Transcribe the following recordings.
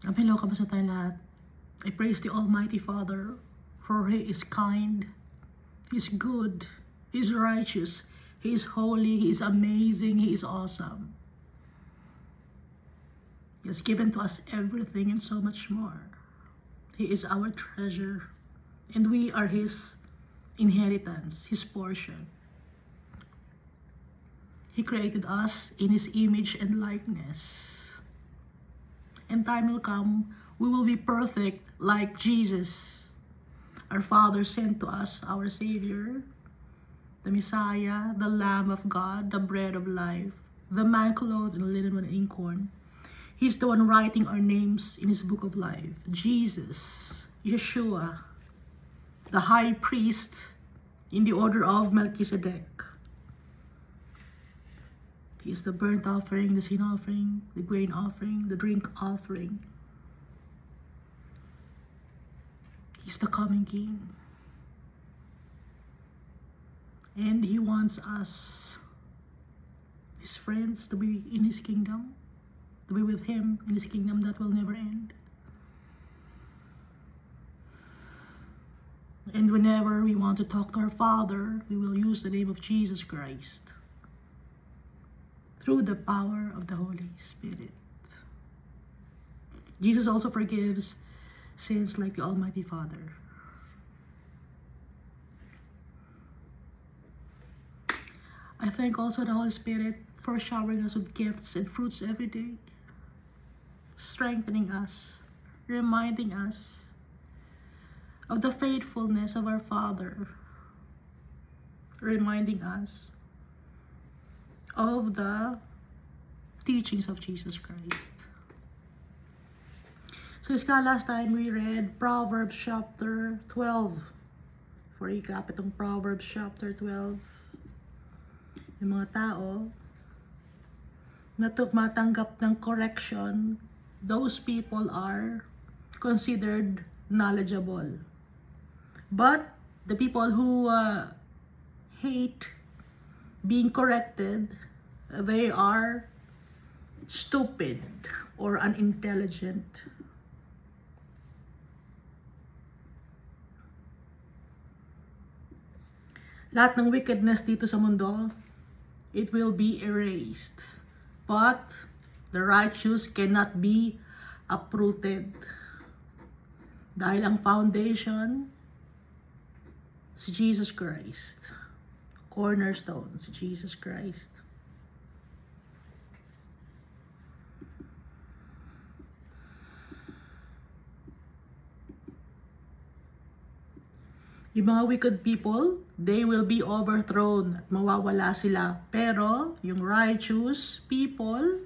Hello, kamusta tayo lahat? I praise the Almighty Father, for He is kind, He is good, He is righteous, He is holy, He is amazing, He is awesome. He has given to us everything and so much more. He is our treasure, and we are His inheritance, His portion. He created us in His image and likeness. And time will come, we will be perfect like Jesus. Our Father sent to us our Savior, the Messiah, the Lamb of God, the bread of life, the man clothed in linen and inkhorn. He's the one writing our names in His book of life. Jesus, Yeshua, the high priest in the order of Melchizedek. He is the burnt offering, the sin offering, the grain offering, the drink offering. He's the coming King. And He wants us, His friends, to be in His kingdom, to be with Him in His kingdom that will never end. And whenever we want to talk to our Father, we will use the name of Jesus Christ, through the power of the Holy Spirit. Jesus also forgives sins like the Almighty Father. I thank also the Holy Spirit for showering us with gifts and fruits every day, strengthening us, reminding us of the faithfulness of our Father, reminding us of the teachings of Jesus Christ. So last time we read Proverbs chapter 12. For recap, itong Proverbs chapter 12. Yung mga tao na matanggap ng correction, those people are considered knowledgeable. But the people who hate being corrected, they are stupid or unintelligent. Lahat ng wickedness dito sa mundo, it will be erased. But the righteous cannot be uprooted. Dahil ang foundation, si Jesus Christ. Cornerstone, si Jesus Christ. Yung mga wicked people, they will be overthrown at mawawala sila. Pero yung righteous people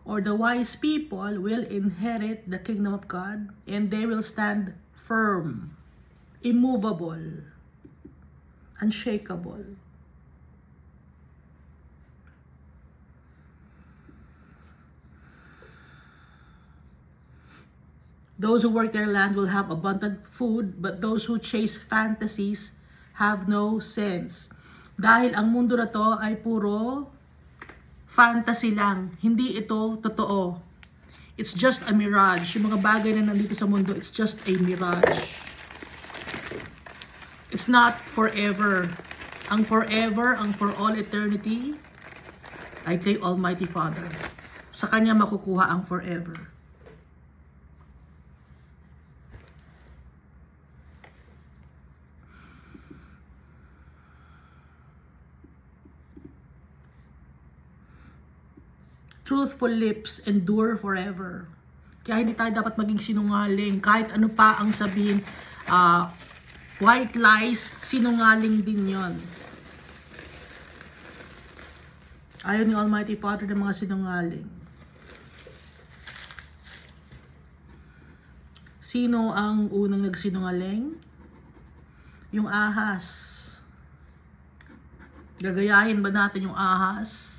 or the wise people will inherit the kingdom of God, and they will stand firm, immovable, unshakable. Those who work their land will have abundant food, but those who chase fantasies have no sense. Dahil ang mundo na to ay puro fantasy lang. Hindi ito totoo. It's just a mirage. Yung mga bagay na nandito sa mundo, it's just a mirage. It's not forever. Ang forever, ang for all eternity, ay kay Almighty Father. Sa Kanya makukuha ang forever. Truthful lips endure forever. Kaya hindi tayo dapat maging sinungaling. Kahit ano pa ang sabihin, white lies, sinungaling din yon. Ayaw ni Almighty Father ng mga sinungaling. Sino ang unang nagsinungaling? Yung ahas. Gagayahin ba natin yung ahas?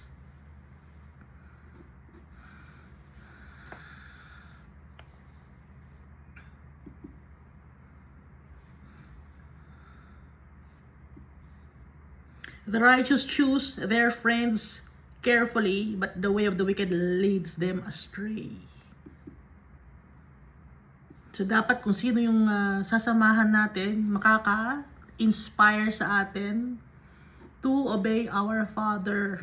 The righteous choose their friends carefully, but the way of the wicked leads them astray. So dapat kung sino yung sasamahan natin, makaka-inspire sa atin to obey our Father.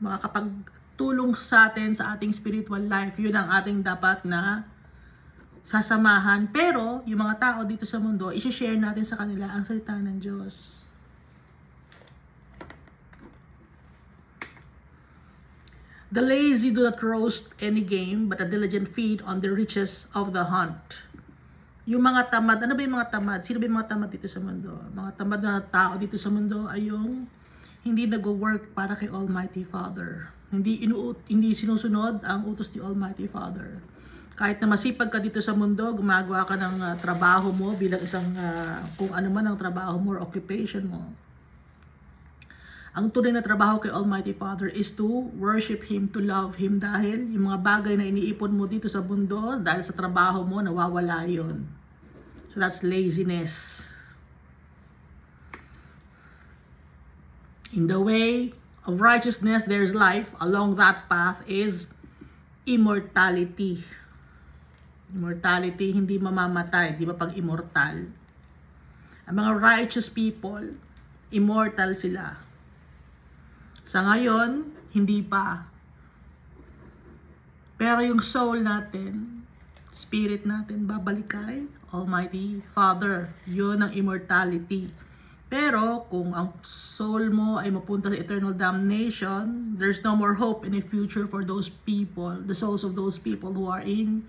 Makakapagtulong sa atin sa ating spiritual life. Yun ang ating dapat na sasamahan. Pero yung mga tao dito sa mundo, i-share natin sa kanila ang salita ng Diyos. The lazy do not roast any game, but the diligent feed on the riches of the hunt. Yung mga tamad, ano ba yung mga tamad? Sino ba yung mga tamad dito sa mundo? Mga tamad na tao dito sa mundo ay yung hindi nag-work para kay Almighty Father. Hindi sinusunod ang utos ni Almighty Father. Kahit na masipag ka dito sa mundo, gumagawa ka ng trabaho mo bilang isang kung ano man ang trabaho mo or occupation mo. Ang tunay na trabaho kay Almighty Father is to worship Him, to love Him, dahil yung mga bagay na iniipon mo dito sa mundo, dahil sa trabaho mo, nawawala yun. So that's laziness. In the way of righteousness, there's life. Along that path is immortality. Immortality, hindi mamamatay. Di ba pag immortal? Ang mga righteous people, immortal sila. Sa ngayon, hindi pa. Pero yung soul natin, spirit natin, babalik kay Almighty Father. Yun ang immortality. Pero kung ang soul mo ay mapunta sa eternal damnation, there's no more hope in a future for those people, the souls of those people who are in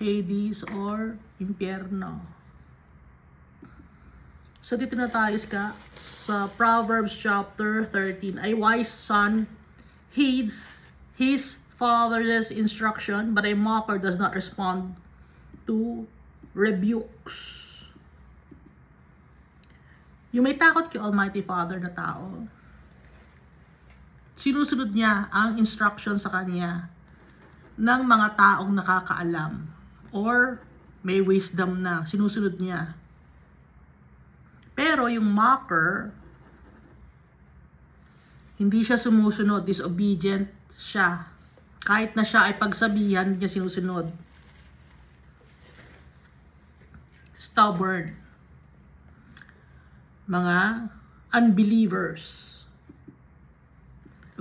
Hades or impyerno. So dito na tayo sa Proverbs chapter 13. A wise son heeds his father's instruction, but a mocker does not respond to rebukes. Yung may takot kay Almighty Father na tao, sinusunod niya ang instruction sa kanya ng mga taong nakakaalam or may wisdom na, sinusunod niya. Pero yung mocker, hindi siya sumusunod, disobedient siya. Kahit na siya ay pagsabihan, hindi niya sinusunod. Stubborn. Mga unbelievers.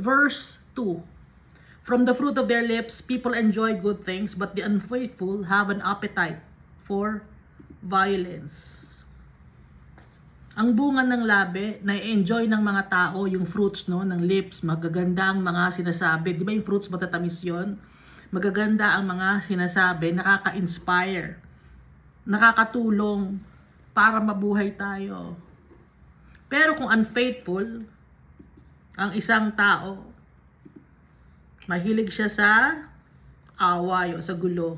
Verse 2. From the fruit of their lips, people enjoy good things, but the unfaithful have an appetite for violence. Ang bunga ng labi, na-enjoy ng mga tao yung fruits ng lips, magagandang mga sinasabi. Di ba yung fruits matatamis yun? Magaganda ang mga sinasabi, nakaka-inspire, nakakatulong para mabuhay tayo. Pero kung unfaithful ang isang tao, mahilig siya sa away o sa gulo.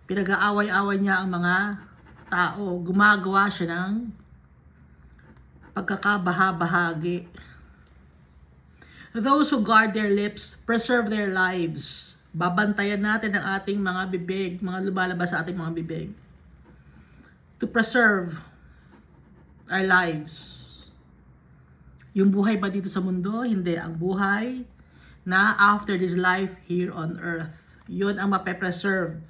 Pinag-aaway-away niya ang mga tao, gumagawa siya ng pagkakabaha-bahagi. Those who guard their lips preserve their lives. Babantayan natin ang ating mga bibig, mga lumalabas sa ating mga bibig. To preserve our lives. Yung buhay ba dito sa mundo? Hindi. Ang buhay na after this life here on earth. Yun ang mape-preserve.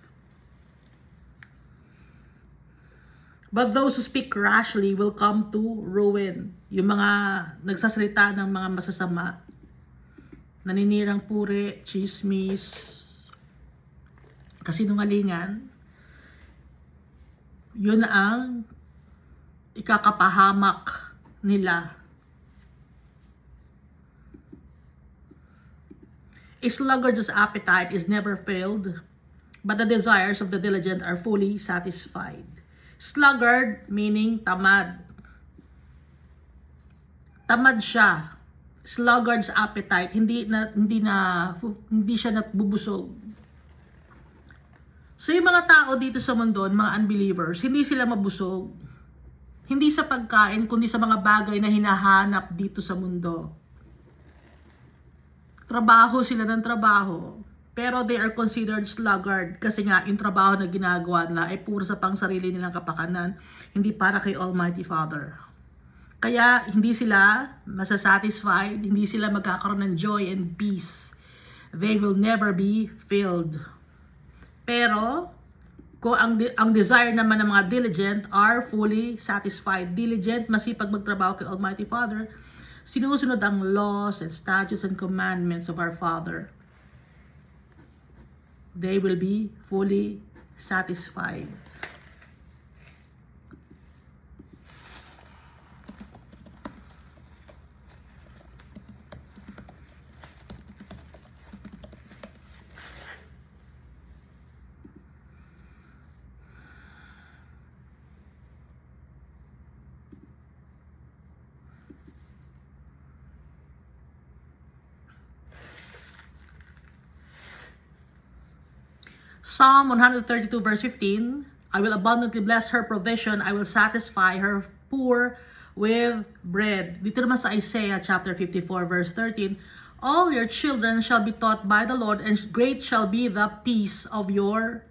But those who speak rashly will come to ruin. Yung mga nagsasalita ng mga masasama, naninirang puri, chismis, kasinungalingan, yun ang ikakapahamak nila. A sluggard's appetite is never filled, but the desires of the diligent are fully satisfied. Sluggard meaning tamad. Tamad siya. Sluggard's appetite, hindi siya nabubusog. So yung mga tao dito sa mundo, mga unbelievers, hindi sila mabusog. Hindi sa pagkain, kundi sa mga bagay na hinahanap dito sa mundo. Trabaho sila ng trabaho. Pero they are considered sluggard kasi nga yung trabaho na ginagawa nila ay puro sa pang sarili nilang kapakanan, hindi para kay Almighty Father. Kaya hindi sila masasatisfied, hindi sila magkakaroon ng joy and peace they will never be filled. Pero, kung ang desire naman ng mga diligent are fully satisfied. Diligent, masipag magtrabaho kay Almighty Father, sinusunod ang laws and statutes and commandments of our Father. They will be fully satisfied. Psalm 132 verse 15, I will abundantly bless her provision, I will satisfy her poor with bread. Dito naman sa Isaiah chapter 54 verse 13, all your children shall be taught by the Lord, and great shall be the peace of your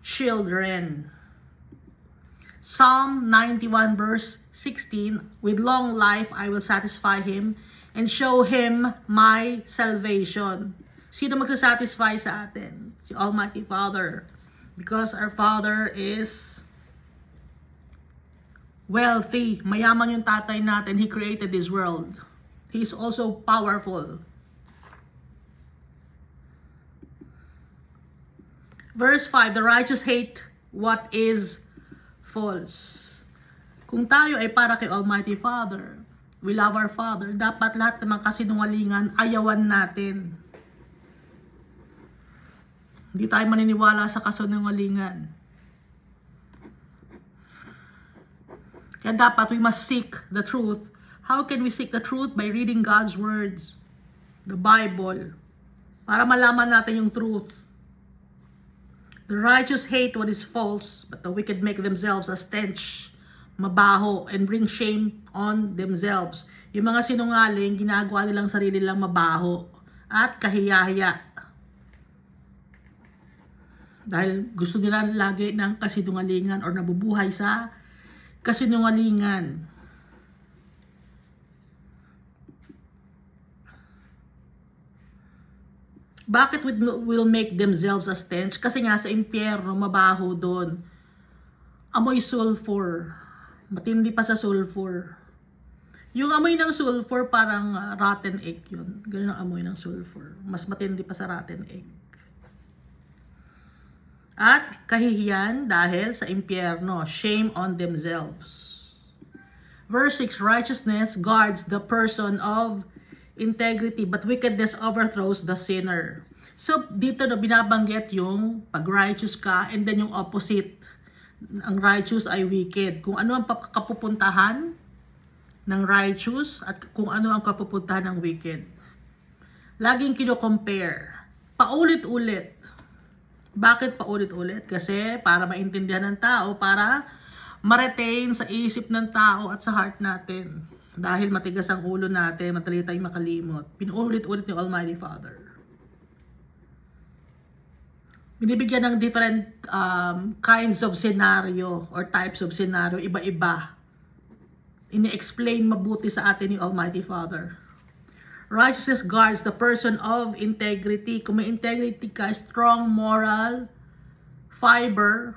children. Psalm 91 verse 16, with long life I will satisfy him and show him my salvation. Sino magsasatisfy sa atin? Si Almighty Father. Because our Father is wealthy. Mayaman yung tatay natin. He created this world. He is also powerful. Verse 5, the righteous hate what is false. Kung tayo ay para kay Almighty Father, we love our Father, dapat lahat ng mga kasinungalingan ayawan natin. Hindi tayo maniniwala sa kasinungalingan. Kaya dapat we must seek the truth. How can we seek the truth? By reading God's words, the Bible, para malaman natin yung truth. The righteous hate what is false, but the wicked make themselves a stench, mabaho, and bring shame on themselves. Yung mga sinungaling, ginagawa nilang sarili lang mabaho at kahiya-hiya. Dahil gusto nila lagi ng kasinungalingan or nabubuhay sa kasinungalingan. Bakit will make themselves a stench? Kasi nga sa impyerno, mabaho doon. Amoy sulfur. Matindi pa sa sulfur. Yung amoy ng sulfur parang rotten egg yun. Ganun ang amoy ng sulfur. Mas matindi pa sa rotten egg. At kahihiyan dahil sa impyerno, shame on themselves. Verse 6, righteousness guards the person of integrity, but wickedness overthrows the sinner. So, dito na binabanggit yung pag-righteous ka, and then yung opposite. Ang righteous ay wicked. Kung ano ang kapupuntahan ng righteous at kung ano ang kapupuntahan ng wicked. Laging kino-compare. Paulit-ulit. Bakit paulit-ulit? Kasi para maintindihan ng tao, para ma-retain sa isip ng tao at sa heart natin. Dahil matigas ang ulo natin, madali tayong makalimot. Pinuulit-ulit ni Almighty Father. Binibigyan ng different kinds of scenario or types of scenario, iba-iba. Ini-explain mabuti sa atin ni Almighty Father. Righteousness guards the person of integrity. Kung may integrity ka, strong moral fiber,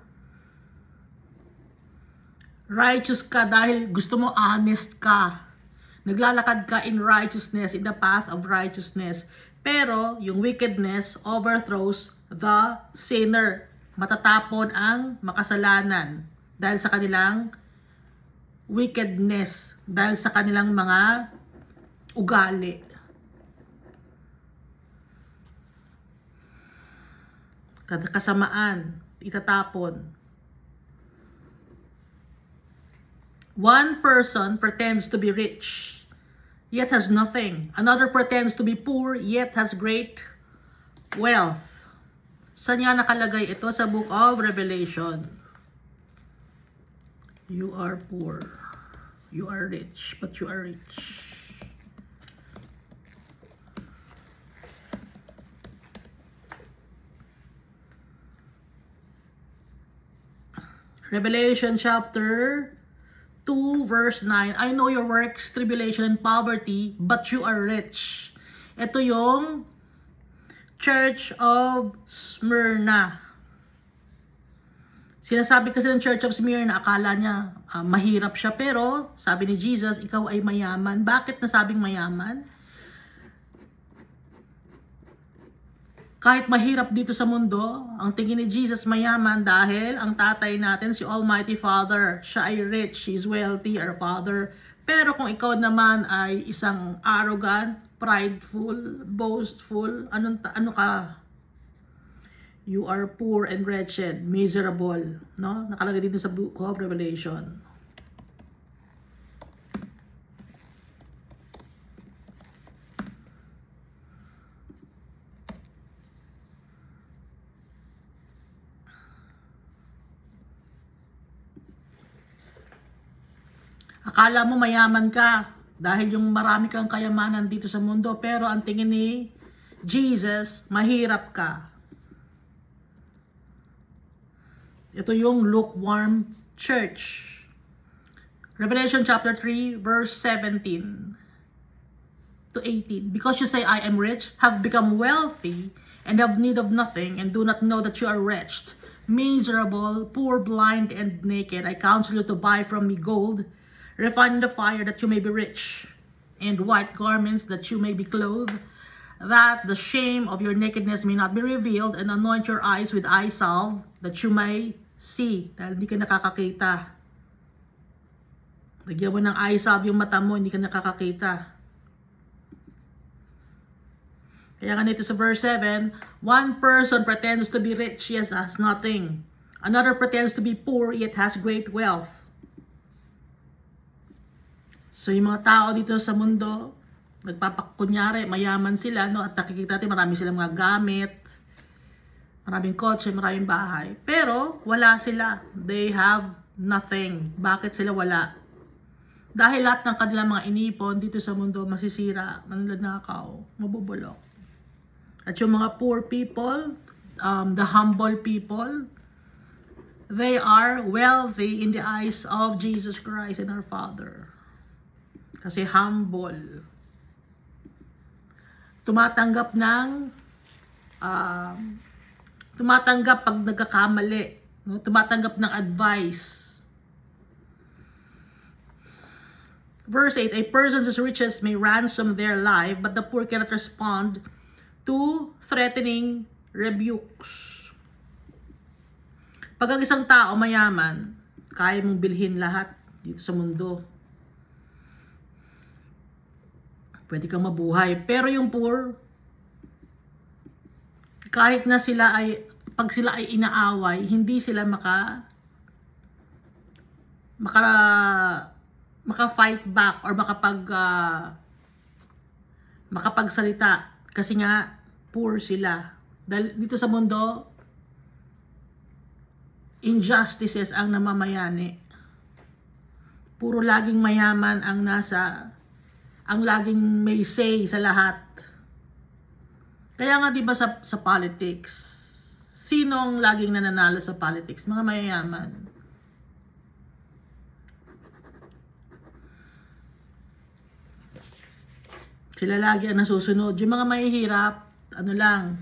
righteous ka dahil gusto mo honest ka. Naglalakad ka in righteousness, in the path of righteousness. Pero yung wickedness overthrows the sinner. Matatapon ang makasalanan dahil sa kanilang wickedness, dahil sa kanilang mga ugali. Kasamaan, itatapon. One person pretends to be rich, yet has nothing. Another pretends to be poor, yet has great wealth. Saan nga nakalagay ito? Sa book of Revelation. You are poor. You are rich, but you are rich. Revelation chapter 2 verse 9, I know your works, tribulation and poverty, but you are rich. Ito yung Church of Smyrna. Sinasabi kasi ng Church of Smyrna, akala niya mahirap siya, pero sabi ni Jesus, ikaw ay mayaman. Bakit nasabing mayaman? Kahit mahirap dito sa mundo, ang tingin ni Jesus mayaman dahil ang tatay natin, si Almighty Father, siya ay rich, he is wealthy, our Father. Pero kung ikaw naman ay isang arrogant, prideful, boastful, ano ka? You are poor and wretched, miserable, no? Nakalagay dito sa Book of Revelation. Akala mo mayaman ka dahil yung marami kang kayamanan dito sa mundo, pero ang tingin ni Jesus, mahirap ka. Ito yung lukewarm church. Revelation chapter 3 verse 17 to 18. Because you say, I am rich, have become wealthy, and have need of nothing, and do not know that you are wretched, miserable, poor, blind, and naked. I counsel you to buy from me gold, refined in the fire, that you may be rich, and white garments, that you may be clothed, that the shame of your nakedness may not be revealed, and anoint your eyes with eye salve, that you may see. Dahil hindi ka nakakakita. Lagyan mo ng eye salve yung mata mo, hindi ka nakakakita. Kaya nga nito sa verse 7, one person pretends to be rich, yet has nothing. Another pretends to be poor, yet has great wealth. So yung mga tao dito sa mundo, nagpapakunyari, mayaman sila, no? At nakikita natin, marami silang mga gamit, maraming kotse, maraming bahay. Pero wala sila. They have nothing. Bakit sila wala? Dahil lahat ng kanilang mga inipon dito sa mundo masisira, manlalakaw, mabubulok. At yung mga poor people, the humble people, they are wealthy in the eyes of Jesus Christ and our Father. Kasi humble. Tumatanggap pag nagkakamali, no? Tumatanggap ng advice. Verse 8, a person's riches may ransom their life, but the poor cannot respond to threatening rebukes. Pag ang isang tao mayaman, kaya mong bilhin lahat dito sa mundo. Pwede kang mabuhay. Pero yung poor, kahit na pag sila ay inaaway, hindi sila maka-fight back or makapagsalita. Kasi nga, poor sila. Dahil dito sa mundo, injustices ang namamayani. Puro laging mayaman ang laging may say sa lahat. Kaya nga 'di ba sa politics, sino ang laging nananalo sa politics? Mga mayayaman. Sila lagi ang nasusunod. Yung mga mahihirap, ano lang,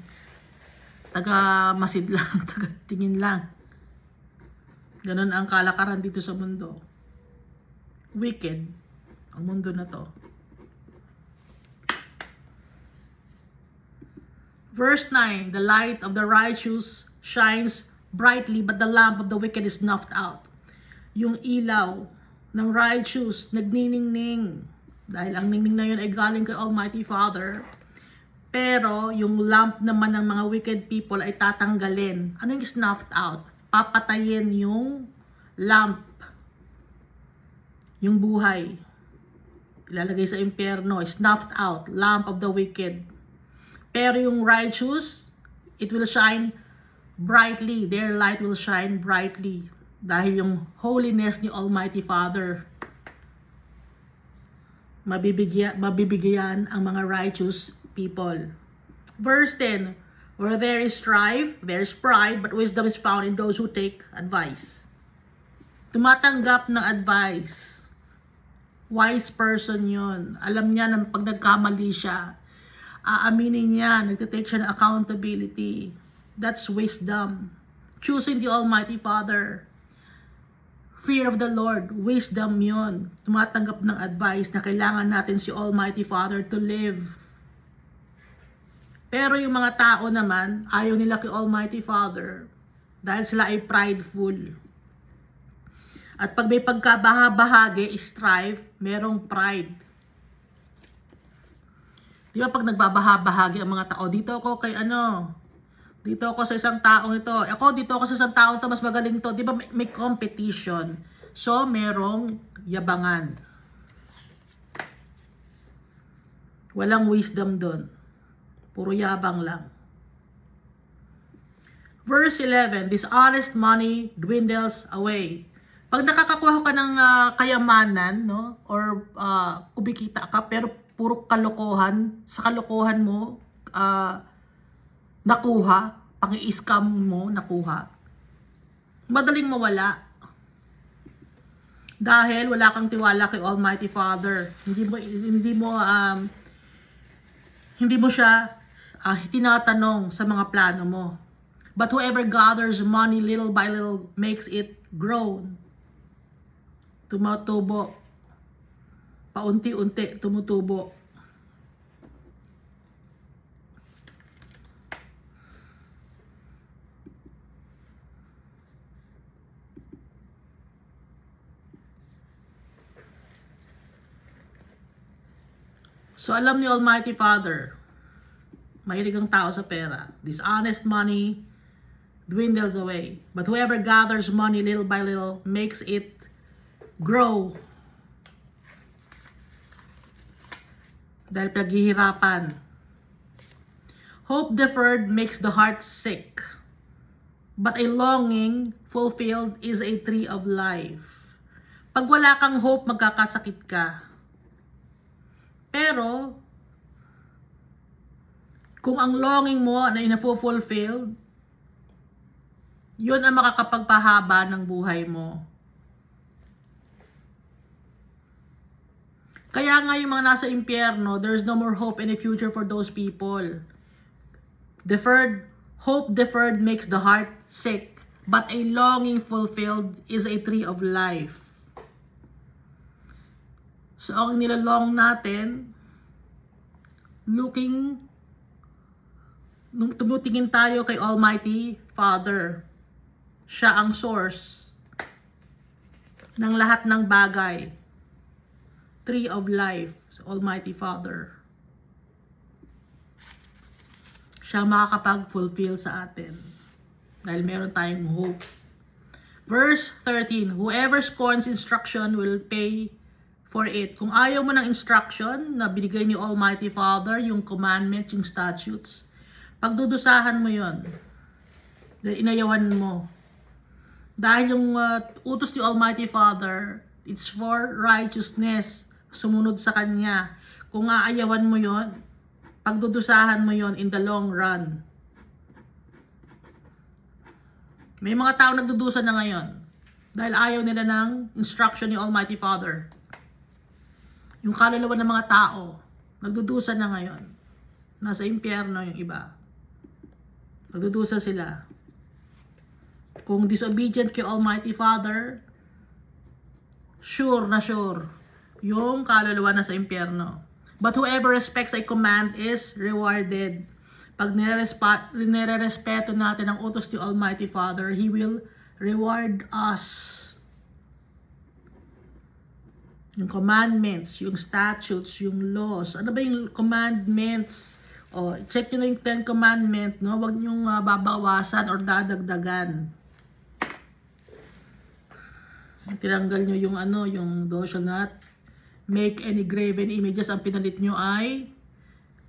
taga-masid lang, taga-tingin lang. Ganun ang kalakaran dito sa mundo. Wicked ang mundo na to. Verse 9, the light of the righteous shines brightly, but the lamp of the wicked is snuffed out. Yung ilaw ng righteous, nagniningning. Dahil ang ningning na yun ay galing kay Almighty Father. Pero yung lamp naman ng mga wicked people ay tatanggalin. Ano yung snuffed out? Papatayin yung lamp. Yung buhay. Ilalagay sa impyerno. Snuffed out. Lamp of the wicked. Pero yung righteous, it will shine brightly. Their light will shine brightly. Dahil yung holiness ni Almighty Father, mabibigyan ang mga righteous people. Verse 10, where there is strife, there is pride, but wisdom is found in those who take advice. Tumatanggap ng advice. Wise person yun. Alam niya na pag nagkamali siya, Aaminin niya, nagtitake siya ng accountability. That's wisdom. Choosing the Almighty Father. Fear of the Lord, wisdom yun. Tumatanggap ng advice na kailangan natin si Almighty Father to live. Pero yung mga tao naman, ayaw nila kay Almighty Father dahil sila ay prideful. At pag may pagkabahabahagi, strife, merong pride. Di ba pag nagbabahabahagi ang mga tao, dito ako kay dito ako sa isang taong ito, dito ako sa isang taong to, mas magaling to. Di ba may competition? So, merong yabangan. Walang wisdom doon. Puro yabang lang. Verse 11, dishonest money dwindles away. Pag nakakakuha ka ng kayamanan, no? Or kumikita ka, pero puro kalokohan, sa kalokohan mo, nakuha, pang-i-scam mo, nakuha. Madaling mawala. Dahil wala kang tiwala kay Almighty Father. Hindi mo siya tinatanong sa mga plano mo. But whoever gathers money little by little makes it grow. Tumutubo. Paunti-unti tumutubo. So alam ni Almighty Father, mahilig ang tao sa pera. Dishonest money dwindles away. But whoever gathers money little by little makes it grow. Dahil paghihirapan. Hope deferred makes the heart sick. But a longing fulfilled is a tree of life. Pag wala kang hope, magkakasakit ka. Pero, kung ang longing mo na ina-fulfilled, yun ang makakapagpahaba ng buhay mo. Kaya nga yung mga nasa impyerno, there's no more hope in the future for those people. Hope deferred makes the heart sick, but a longing fulfilled is a tree of life. So, ang nilalong natin, tumutingin tayo kay Almighty Father. Siya ang source ng lahat ng bagay. Tree of life, Almighty Father. Siya makakapag-fulfill sa atin. Dahil meron tayong hope. Verse 13, whoever scorns instruction will pay for it. Kung ayaw mo ng instruction na binigay ni Almighty Father, yung commandment, yung statutes, pagdudusahan mo yon. Dahil inayawan mo. Dahil yung utos ni Almighty Father, it's for righteousness. Sumunod sa Kanya. Kung aayawan mo yon, pagdudusahan mo yon in the long run. May mga tao nagdudusa na ngayon dahil ayaw nila ng instruction ni Almighty Father. Yung kaluluwa ng mga tao, nagdudusa na ngayon. Nasa impyerno yung iba. Nagdudusa sila. Kung disobedient kay Almighty Father, sure na sure, yung kaluluwa nasa impyerno. But whoever respects a command is rewarded. Pag nirerespeto natin ang utos ni Almighty Father, He will reward us. Yung commandments, yung statutes, yung laws. Ano ba yung commandments? Check nyo na yung 10 commandments, no? Huwag nyo babawasan or dadagdagan. Tinanggal nyo yung yung thou shall not make any graven images. Ang pinalit nyo ay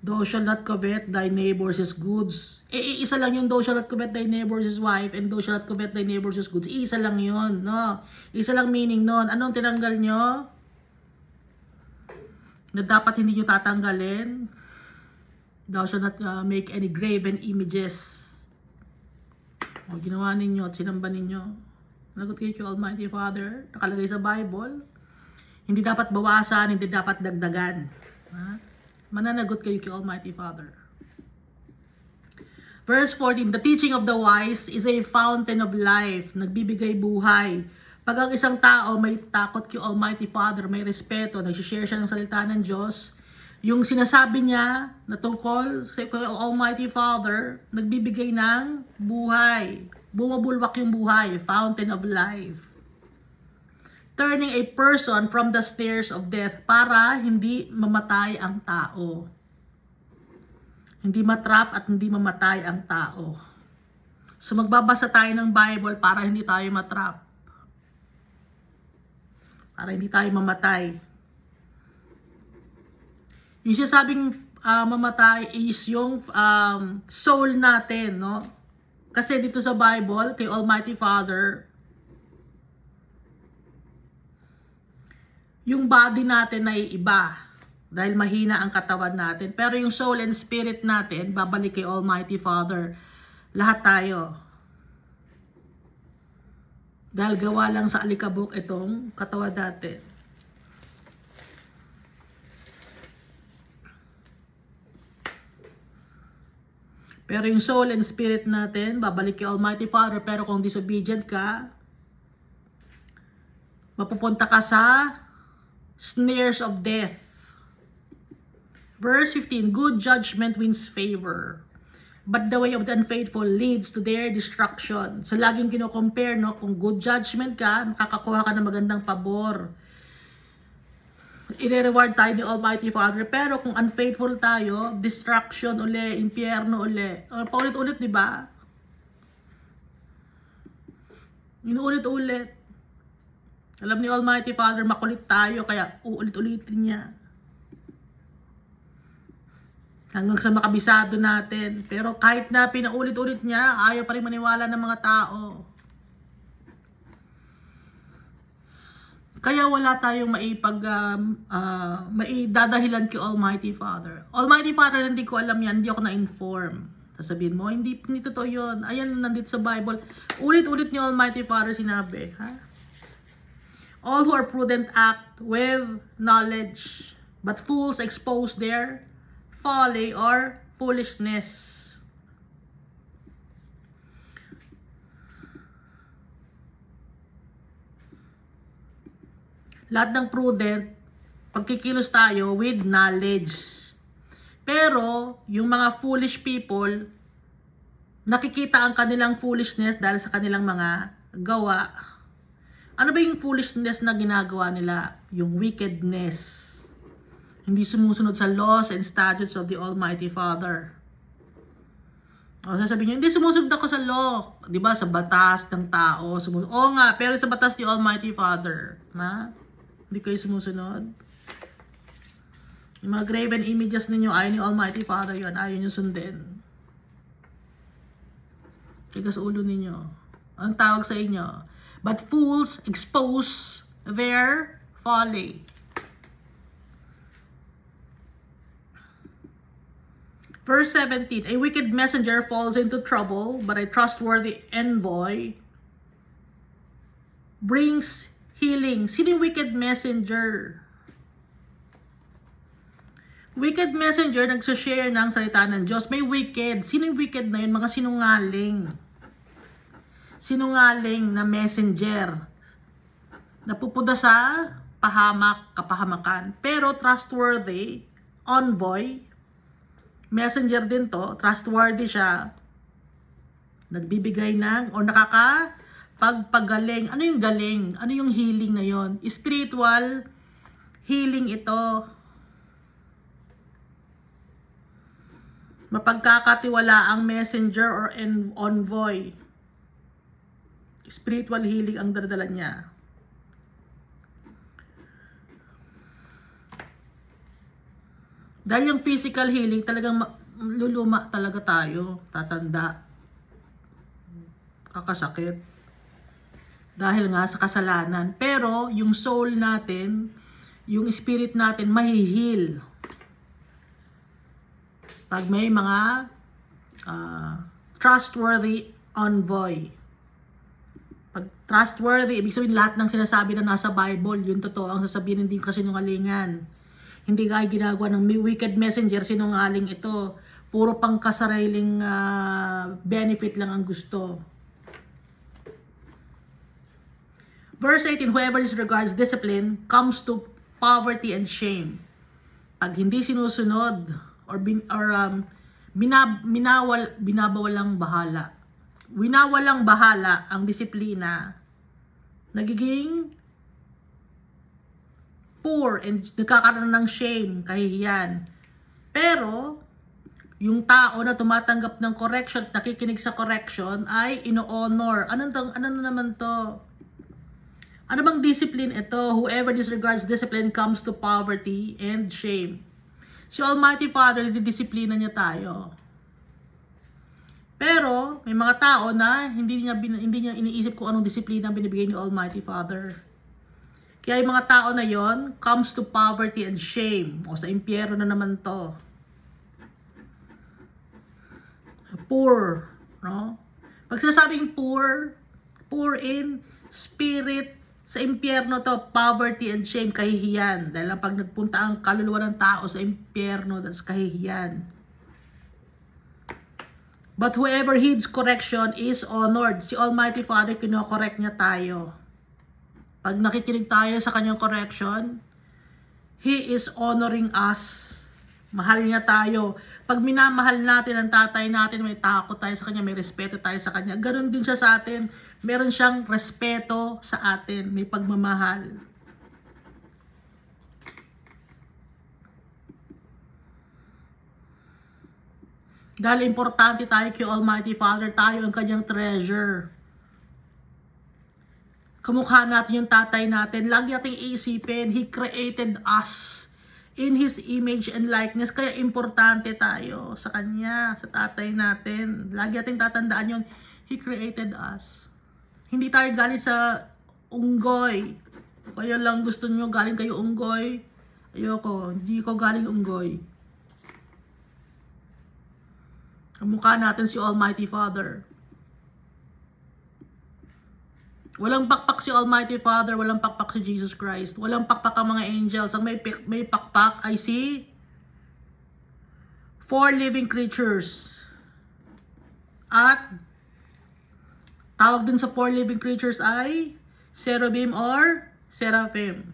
thou shall not covet thy neighbor's goods. Isa lang yung thou shall not covet thy neighbor's wife and thou shall not covet thy neighbor's goods. Isa lang yun, no? Isa lang meaning nun. Anong tinanggal nyo? Na dapat hindi nyo tatanggalin. Thou shall not make any graven images. Ginawa ninyo at sinamba ninyo. Nagot kayo Almighty Father. Nakalagay sa Bible. Hindi dapat bawasan, hindi dapat dagdagan. Ha? Mananagot kayo kay Almighty Father. Verse 14, the teaching of the wise is a fountain of life. Nagbibigay buhay. Pag ang isang tao may takot kay Almighty Father, may respeto, nagsishare siya ng salita ng Diyos, yung sinasabi niya na tungkol sa Almighty Father, nagbibigay ng buhay. Bumabulwak yung buhay, fountain of life. Turning a person from the snares of death para hindi mamatay ang tao. Hindi matrap at hindi mamatay ang tao. So magbabasa tayo ng Bible para hindi tayo matrap. Para hindi tayo mamatay. Yung sinasabing mamatay is yung soul natin, no? Kasi dito sa Bible, kay Almighty Father, yung body natin ay iba. Dahil mahina ang katawan natin. Pero yung soul and spirit natin, babalik kay Almighty Father. Lahat tayo. Dahil gawa lang sa alikabok itong katawan natin. Pero yung soul and spirit natin, babalik kay Almighty Father. Pero kung disobedient ka, mapupunta ka sa snares of death. Verse 15, good judgment wins favor, but the way of the unfaithful leads to their destruction. So laging kino-compare, no? Kung good judgment ka, makakakuha ka ng magandang pabor. I-reward tayo ni Almighty Father. Pero kung unfaithful tayo, destruction uli, impyerno uli. Paulit-ulit, di ba? Inuulit-ulit. Alam ni Almighty Father, makulit tayo, kaya uulit-ulitin niya. Hanggang sa makabisado natin. Pero kahit na pinaulit-ulit niya, ayaw pa rin maniwala ng mga tao. Kaya wala tayong maidadahilan kay Almighty Father. Almighty Father, hindi ko alam yan, hindi ako na-inform. Sasabihin mo, hindi totoo yun. Ayan, nandito sa Bible. Ulit-ulit ni Almighty Father sinabi. Ha? All who are prudent act with knowledge, but fools expose their folly or foolishness. Lahat ng prudent, pagkikilos tayo with knowledge. Pero, yung mga foolish people, nakikita ang kanilang foolishness dahil sa kanilang mga gawa. Ano ba yung foolishness na ginagawa nila? Yung wickedness. Hindi sumusunod sa laws and statutes of the Almighty Father. O sasabihin niyo, hindi sumusunod ako sa law. Di ba? Sa batas ng tao. Oo nga, pero sa batas ni Almighty Father. Ha? Hindi kayo sumusunod. Yung mga graven images ninyo, ayaw ni Almighty Father yun. Ayaw nyo sundin. Tigas ulo ninyo. Ang tawag sa inyo. But fools expose their folly. Verse 17, a wicked messenger falls into trouble, but a trustworthy envoy brings healing. Sino yung wicked messenger? Wicked messenger, nagsashare ng salita ng Diyos. May wicked. Sino yung wicked na yun? Mga sinungaling. Sinungaling na messenger. Napupunta sa kapahamakan. Pero trustworthy, envoy, messenger din to, trustworthy siya. Nagbibigay ng, o nakakapagpagaling. Ano yung galing? Ano yung healing na yon? Spiritual healing ito. Mapagkakatiwala ang messenger or envoy. Spiritual healing ang dardala niya. Dahil yung physical healing, talagang luluma talaga tayo. Tatanda. Kakasakit. Dahil nga sa kasalanan. Pero, yung soul natin, yung spirit natin, mahihil. Pag may mga trustworthy envoy. Pag trustworthy, ibig sabihin lahat ng sinasabi na nasa Bible, yun totoo ang sasabihin, hindi kasinungalingan. Hindi kaya ginagawa ng wicked messenger, sinungaling ito. Puro pangkasariling benefit lang ang gusto. Verse 18, whoever disregards discipline comes to poverty and shame. Pag hindi sinusunod or binabawalang bahala ang disiplina, nagiging poor and nagkakaroon ng shame, kahihiyan. Pero yung tao na tumatanggap ng correction, nakikinig sa correction, ay ino-honor. Ano naman to? Ano bang discipline ito? Whoever disregards discipline comes to poverty and shame. Si Almighty Father, didisiplina niya tayo. Pero may mga tao na hindi niya iniisip kung anong disiplina ang binibigay ni Almighty Father. Kaya yung mga tao na yon comes to poverty and shame. O sa impyerno na naman to. Poor, no? Pag sinasabing poor in spirit, sa impyerno to, poverty and shame, kahihiyan. Dahil pag nagpunta ang kaluluwa ng tao sa impyerno, that's kahihiyan. But whoever heeds correction is honored. Si Almighty Father, kino-correct niya tayo. Pag nakikinig tayo sa kanyang correction, He is honoring us. Mahal niya tayo. Pag minamahal natin ang tatay natin, may takot tayo sa kanya, may respeto tayo sa kanya. Ganon din siya sa atin. Meron siyang respeto sa atin. May pagmamahal. Dahil importante tayo kay Almighty Father, tayo ang kanyang treasure. Kamukha natin yung tatay natin. Lagi nating iisipin, He created us in His image and likeness. Kaya importante tayo sa Kanya, sa tatay natin. Lagi nating tatandaan yun, He created us. Hindi tayo galing sa unggoy. Kaya lang gusto nyo galing kayo unggoy. Ayoko, hindi ko galing unggoy. Kamukha natin si Almighty Father. Walang pakpak si Almighty Father, walang pakpak si Jesus Christ. Walang pakpak ang mga angels. Ang may pakpak ay si 4 living creatures. At tawag din sa 4 living creatures ay cherubim or seraphim.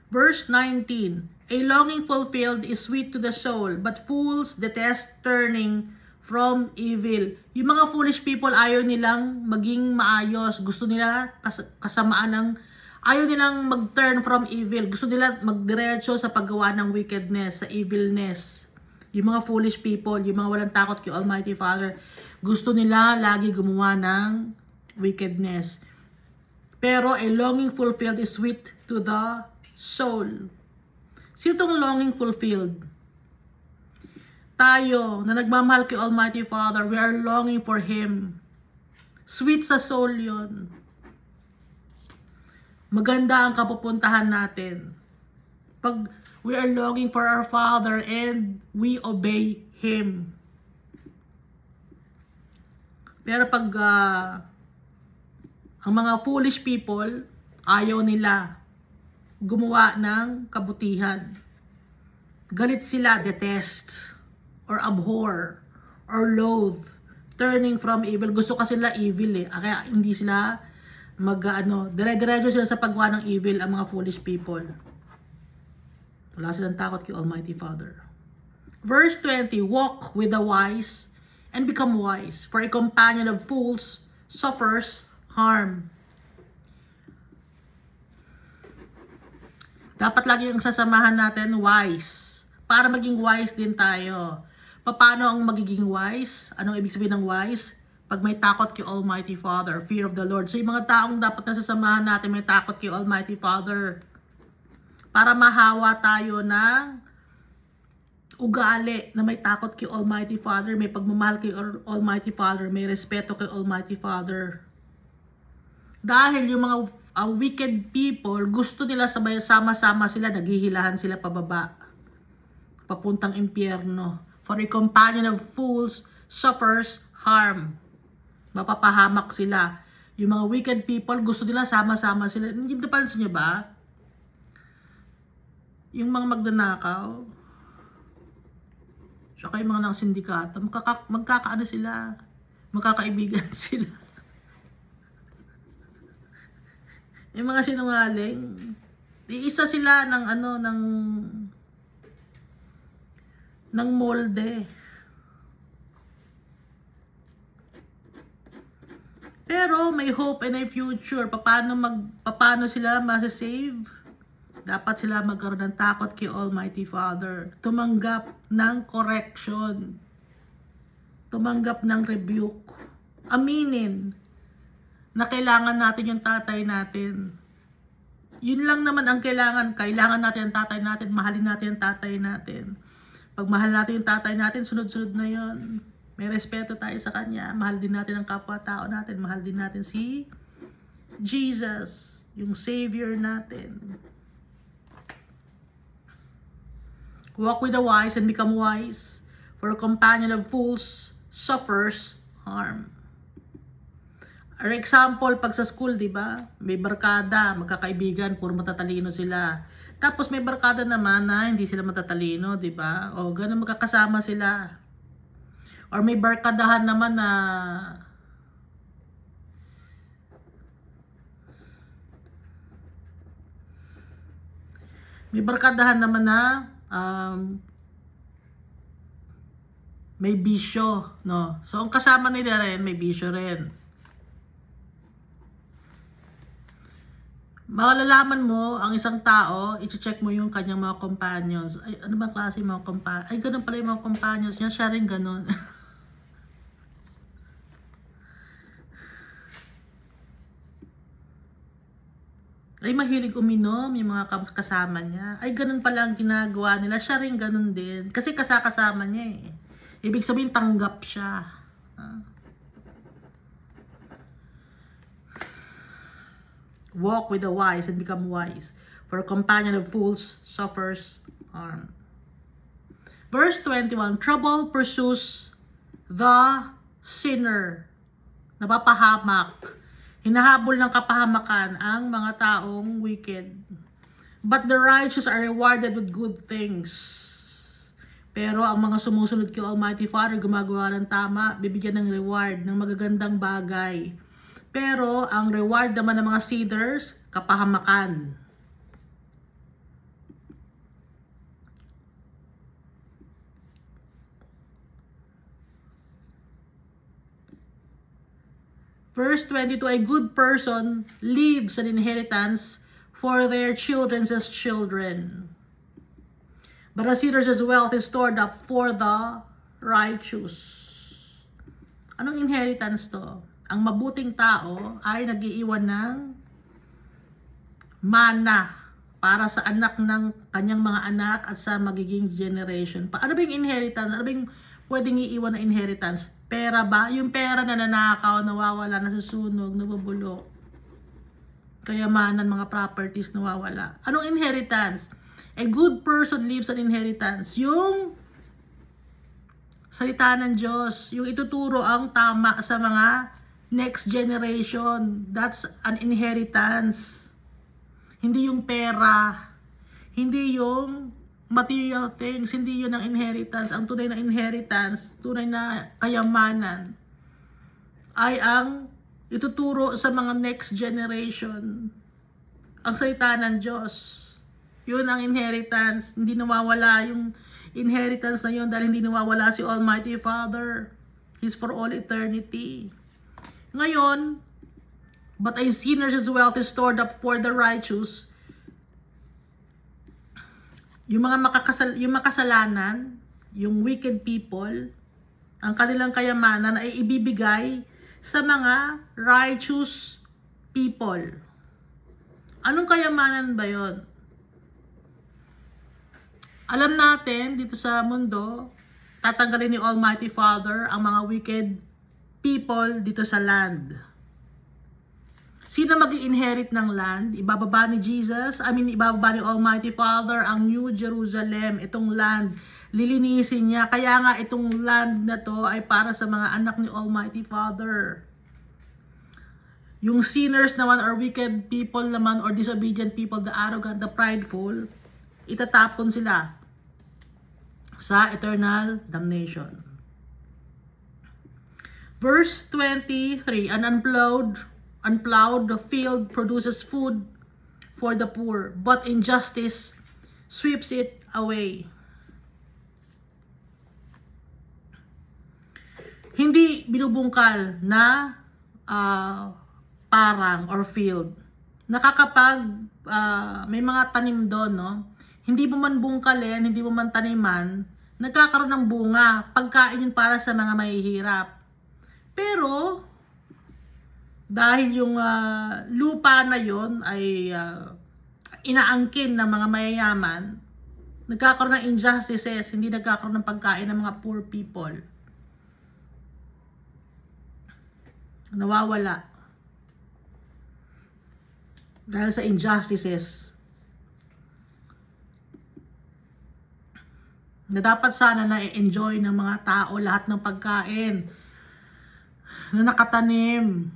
Verse 19, a longing fulfilled is sweet to the soul, but fools detest turning from evil. Yung mga foolish people, ayaw nilang maging maayos. Gusto nila kasamaan ng, ayaw nilang mag-turn from evil. Gusto nila magdiretso sa paggawa ng wickedness, sa evilness. Yung mga foolish people, yung mga walang takot kay Almighty Father, gusto nila lagi gumawa ng wickedness. Pero a longing fulfilled is sweet to the soul. Sino itong longing fulfilled? Tayo na nagmamahal kay Almighty Father, we are longing for Him. Sweet sa soul yun. Maganda ang kapupuntahan natin. Pag we are longing for our Father and we obey Him. Pero pag ang mga foolish people, ayaw nila gumawa ng kabutihan. Galit sila, detest, or abhor, or loathe, turning from evil. Gusto kasi nila evil eh. Kaya hindi sila dire-diretso sila sa paggawa ng evil, ang mga foolish people. Wala silang takot kay Almighty Father. Verse 20, walk with the wise and become wise, for a companion of fools suffers harm. Dapat lagi ang sasamahan natin wise, para maging wise din tayo. Paano ang magiging wise? Anong ibig sabihin ng wise? Pag may takot kay Almighty Father, fear of the Lord. So yung mga taong dapat nasasamahan natin may takot kay Almighty Father. Para mahawa tayo ng ugali na may takot kay Almighty Father, may pagmamahal kay Almighty Father, may respeto kay Almighty Father. Dahil yung mga wicked people, gusto nila sama-sama sila, naghihilahan sila pababa, papuntang impyerno. For a companion of fools suffers harm. Mapapahamak sila. Yung mga wicked people, gusto nila sama-sama sila. Hindi napansin niyo ba? Yung mga magnanakaw, saka yung mga nakasindikato, magkakaano sila, magkakaibigan sila. Yung mga sinungaling, iisa sila ng ng molde. Pero may hope and a future. Paano sila masasave? Dapat sila magkaroon ng takot kay Almighty Father. Tumanggap ng correction. Tumanggap ng rebuke. Aminin na kailangan natin yung tatay natin. Yun lang naman ang kailangan. Kailangan natin ang tatay natin. Mahalin natin ang tatay natin. Pag mahal natin yung tatay natin, sunod-sunod na yun. May respeto tayo sa kanya. Mahal din natin ang kapwa-tao natin. Mahal din natin si Jesus, yung Savior natin. Walk with the wise and become wise, for a companion of fools suffers harm. For example, pag sa school, di ba? May barkada, magkakaibigan, puro matatalino sila. Tapos may barkada naman na hindi sila matatalino, di ba? O ganun magkakasama sila. Or may barkadahan naman na may bisyo, no? So ang kasama nila rin may bisyo rin. Malalaman mo ang isang tao, i-check mo yung kanyang mga companions. Ay, ano ba klase mga companions? Ay, ganun pala yung mga companions niya, siya rin ganun. Ay, mahilig uminom yung mga kasama niya. Ay, ganun pala ang ginagawa nila. Siya rin ganun din. Kasi kasama niya eh. Ibig sabihin, tanggap siya. Walk with the wise and become wise. For a companion of fools suffers harm. Verse 21, trouble pursues the sinner. Napapahamak. Hinahabol ng kapahamakan ang mga taong wicked. But the righteous are rewarded with good things. Pero ang mga sumusunod kay Almighty Father, gumagawa ng tama, bibigyan ng reward, ng magagandang bagay. Pero ang reward naman ng mga sinners, kapahamakan. Verse 22, a good person leaves an inheritance for their children as children. But a sinner's wealth is stored up for the righteous. Anong inheritance to? Ang mabuting tao ay nag-iiwan ng mana para sa anak ng kanyang mga anak at sa magiging generation. Ano ba yung inheritance? Ano ba yung pwedeng iiwan na inheritance? Pera ba? Yung pera na nanakaw, nawawala, nasusunog, nabubulok. Kayamanan, mga properties nawawala. Anong inheritance? A good person leaves an inheritance. Yung salita ng Diyos, yung ituturo ang tama sa mga next generation. That's an inheritance. Hindi yung pera. Hindi yung material things, hindi yun ang inheritance. Ang tunay na inheritance, tunay na kayamanan, ay ang ituturo sa mga next generation. Ang salita ng Diyos. Yun ang inheritance. Hindi nawawala yung inheritance na yun dahil hindi nawawala si Almighty Father. He's for all eternity. Ngayon, but a sinner's wealth is stored up for the righteous. Yung mga makasalanan, yung wicked people, ang kanilang kayamanan ay ibibigay sa mga righteous people. Anong kayamanan ba yon? Alam natin dito sa mundo, tatanggalin ni Almighty Father ang mga wicked people dito sa land. Sino mag-i-inherit ng land? Ibababa ni ibababa ni Almighty Father ang New Jerusalem, itong land. Lilinisin niya. Kaya nga itong land na to ay para sa mga anak ni Almighty Father. Yung sinners naman or wicked people naman or disobedient people, the arrogant, the prideful, itatapon sila sa eternal damnation. Verse 23, an unplowed field produces food for the poor, but injustice sweeps it away. Hindi binubungkal na parang or field. May mga tanim doon, no? Hindi mo man bungkalin, hindi mo man taniman, nagkakaroon ng bunga. Pagkain yun para sa mga mahihirap. Pero, dahil yung lupa na yon ay inaangkin ng mga mayayaman, nagkakaroon ng injustices, hindi nagkakaroon ng pagkain ng mga poor people. Nawawala. Dahil sa injustices. Na dapat sana na-enjoy ng mga tao lahat ng pagkain na nakatanim.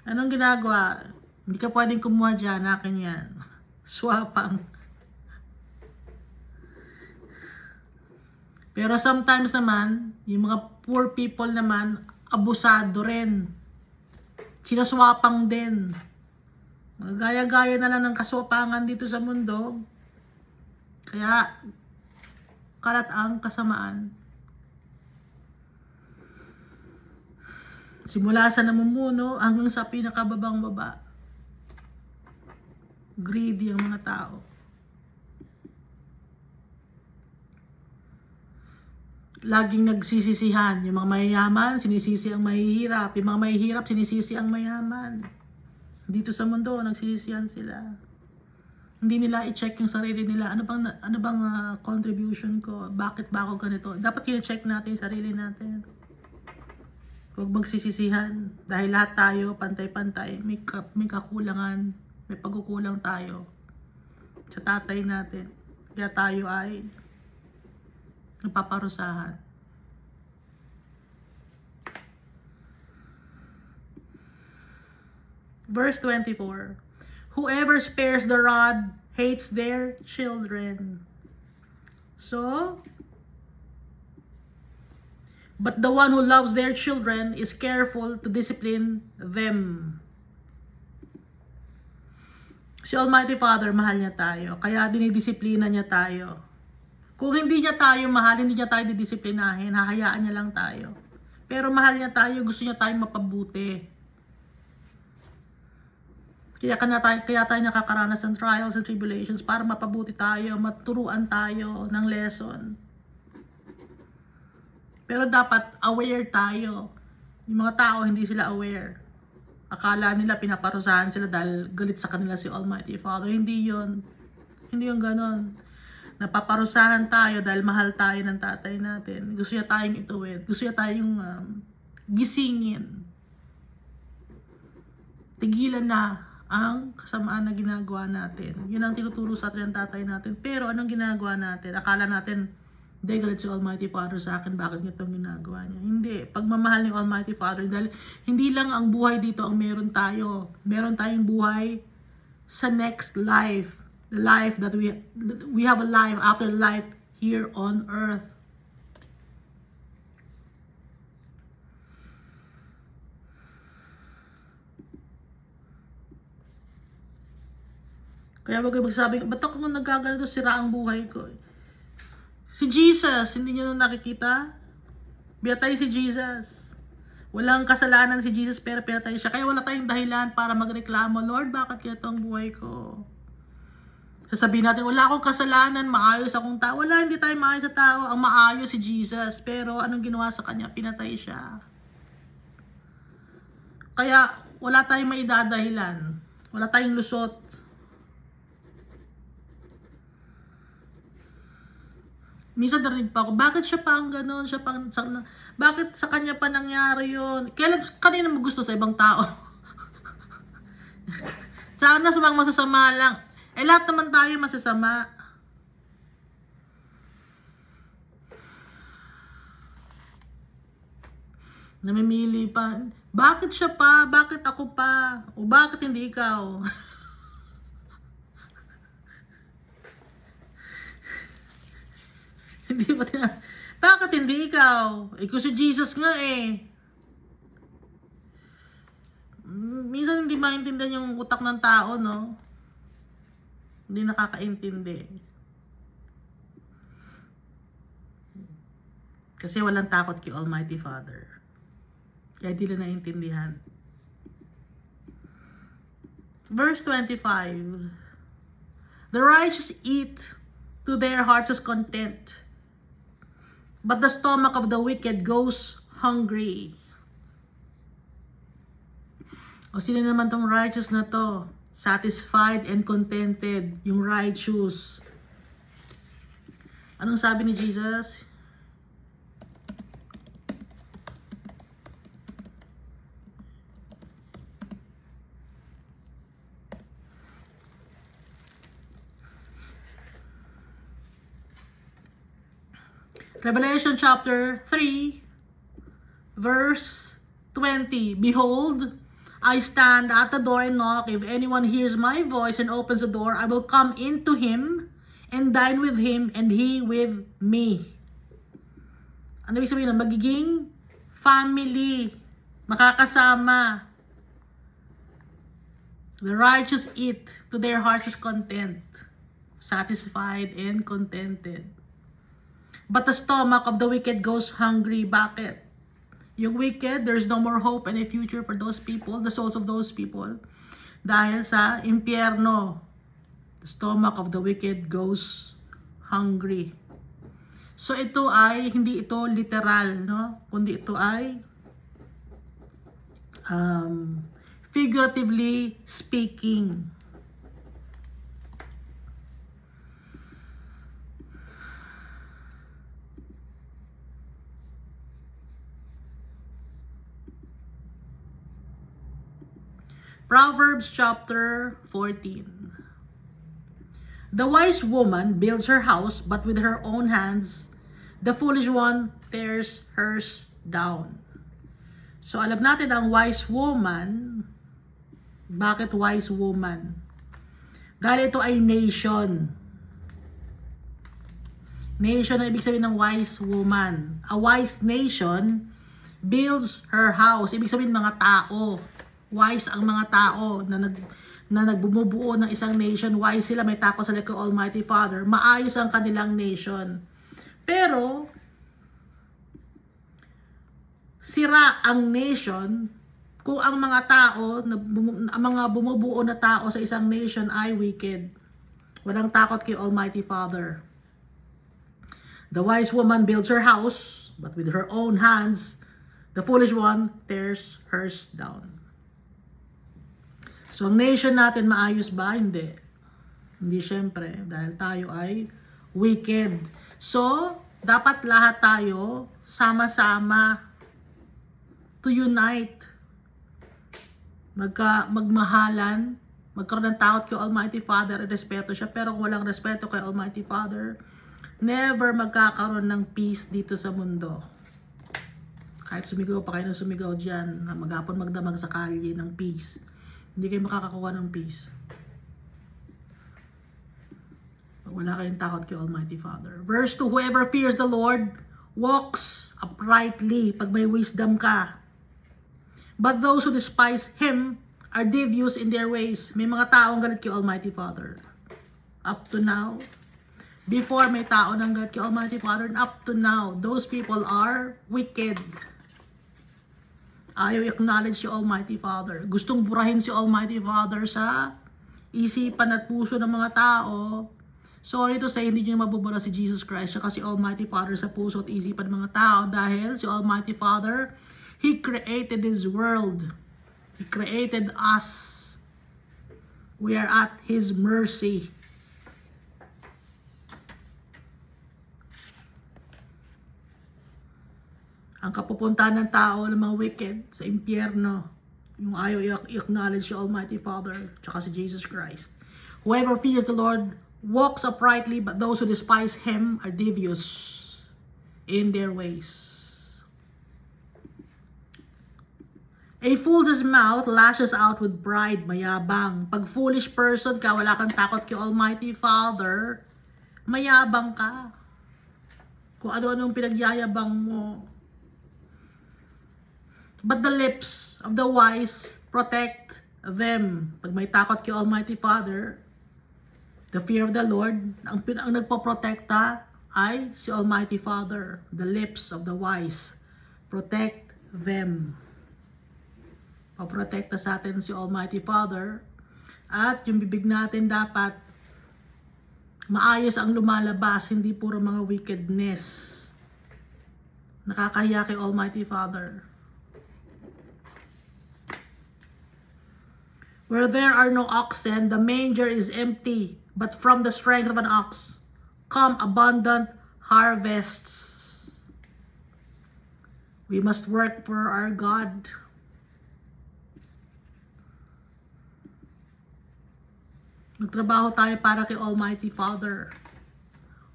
Anong ginagawa? Hindi ka pwedeng kumuha dyan, akin yan. Swapang. Pero sometimes naman, yung mga poor people naman, abusado rin. Sinaswapang din. Gaya-gaya na lang ng kaswapangan dito sa mundo. Kaya, kalat ang kasamaan. Simula sa namumuno hanggang sa pinakababang baba. Greedy ang mga tao. Laging nagsisisihan. Yung mga mayayaman, sinisisi ang mahihirap. Yung mga mahihirap, sinisisi ang mayaman. Dito sa mundo, nagsisisihan sila. Hindi nila i-check yung sarili nila. Ano bang contribution ko? Bakit ba ako ganito? Dapat i-check natin yung sarili natin. Huwag magsisisihan. Dahil lahat tayo, pantay-pantay. May kakulangan. May pagkukulang tayo. Sa tatay natin. Kaya tayo ay napaparusahan. Verse 24. Whoever spares the rod hates their children. So, but the one who loves their children is careful to discipline them. Si Almighty Father, mahal niya tayo. Kaya dinidisiplina niya tayo. Kung hindi niya tayo mahal, hindi niya tayo didisiplinahin, hahayaan niya lang tayo. Pero mahal niya tayo, gusto niya tayong mapabuti. Kaya tayo nakakaranas ng trials and tribulations para mapabuti tayo, maturuan tayo ng lesson. Pero dapat aware tayo. Yung mga tao, hindi sila aware. Akala nila pinaparusahan sila dahil galit sa kanila si Almighty Father. Hindi yun. Hindi yung ganon. Napaparusahan tayo dahil mahal tayo ng tatay natin. Gusto niya tayong ituwid. Gusto niya tayong gisingin. Tigilan na ang kasamaan na ginagawa natin. Yun ang tinuturo sa atin ng tatay natin. Pero anong ginagawa natin? Akala natin, hindi, galit si Almighty Father sa akin, bakit niya itong ginagawa niya? Hindi. Pagmamahal ni Almighty Father, dahil hindi lang ang buhay dito ang meron tayo. Meron tayong buhay sa next life. The life that we have a life after life here on earth. Kaya wag kayo magsabi, ba't ako nagagalito, sira ang buhay ko? Si Jesus, hindi nyo nakikita? Pinatay si Jesus. Walang kasalanan si Jesus pero pinatay siya. Kaya wala tayong dahilan para magreklamo, Lord, bakit kaya itong buhay ko? Sasabihin natin, wala akong kasalanan, maayos akong tao. Wala, hindi tayo maayos sa tao. Ang maayos si Jesus. Pero anong ginawa sa kanya? Pinatay siya. Kaya wala tayong maidadahilan. Wala tayong lusot. Minsan narinig pa ako, bakit siya pa ang gano'n? Bakit sa kanya pa nangyari yun? Kanina mo gusto sa ibang tao? Sana sa mga masasama lang. Lahat naman tayo masasama. Namimili pa. Bakit siya pa? Bakit ako pa? O bakit hindi ikaw? Hindi ba bakit hindi ikaw? Ikaw si Jesus nga eh. Minsan hindi maintindihan yung utak ng tao, no? Hindi nakakaintindi. Kasi walang takot kay Almighty Father. Kaya di na naintindihan. Verse 25. The righteous eat to their heart's content, but the stomach of the wicked goes hungry. O sino naman tong righteous na to? Satisfied and contented. Yung righteous. Anong sabi ni Jesus? Revelation chapter 3, verse 20. Behold, I stand at the door and knock. If anyone hears my voice and opens the door, I will come into him and dine with him and he with me. Ano ibig sabihin? Magiging family. Makakasama. The righteous eat to their heart's content. Satisfied and contented. But the stomach of the wicked goes hungry. Bakit? Yung wicked, there's no more hope and a future for those people, the souls of those people. Dahil sa impyerno, the stomach of the wicked goes hungry. So ito ay, hindi ito literal, no? Kundi ito ay figuratively speaking. Proverbs chapter 14. The wise woman builds her house, but with her own hands, the foolish one tears hers down. So alam natin ang wise woman. Bakit wise woman? Dahil ito ay nation. Nation ang ibig sabihin ng wise woman. A wise nation builds her house. Ibig sabihin mga tao. Wise ang mga tao na nagbumubuo ng isang nation. Wise sila, may takot sa kay Almighty Father. Maayos ang kanilang nation. Pero sira ang nation kung ang mga tao, ang mga bumubuo na tao sa isang nation ay wicked. Walang takot kay Almighty Father. The wise woman builds her house, but with her own hands, the foolish one tears hers down. So, ang nation natin maayos ba? Hindi. Hindi syempre, dahil tayo ay wicked. So, dapat lahat tayo sama-sama to unite. Magmahalan, magkaroon ng takot kay Almighty Father at respeto siya. Pero kung walang respeto kay Almighty Father, never magkakaroon ng peace dito sa mundo. Kahit sumigaw pa kayo ng sumigaw dyan, na maghapon magdamag sa kalye ng peace, hindi kayo makakakuha ng peace. Wala kayong takot kay Almighty Father. Verse 2, whoever fears the Lord walks uprightly. Pag may wisdom ka. But those who despise Him are devious in their ways. May mga taong galit kay Almighty Father. Up to now. Before may tao nang galit kay Almighty Father. And up to now, those people are wicked. Ayaw acknowledge si Almighty Father. Gustong burahin si Almighty Father sa isipan at puso ng mga tao. Sorry to say, hindi nyo mabubura si Jesus Christ at si Almighty Father sa puso at isipan ng mga tao dahil si Almighty Father, He created this world. He created us. We are at His mercy. Ang kapupuntahan ng tao ng mga wicked sa impyerno, yung ayaw i-acknowledge si Almighty Father tsaka si Jesus Christ. Whoever fears the Lord walks uprightly, but those who despise Him are devious in their ways. A fool's mouth lashes out with pride, mayabang. Pag foolish person ka, wala kang takot kay Almighty Father, mayabang ka. Kung ano-anong pinagyayabang mo. But the lips of the wise protect them. Pag may takot kay Almighty Father, the fear of the Lord, ang nagpoprotekta ay si Almighty Father. The lips of the wise protect them. Paprotekta sa atin si Almighty Father. At yung bibig natin dapat maayos ang lumalabas, hindi puro mga wickedness. Nakakahiya kay Almighty Father. Where there are no oxen, the manger is empty, but from the strength of an ox come abundant harvests. We must work for our God. Magtrabaho tayo para kay Almighty Father.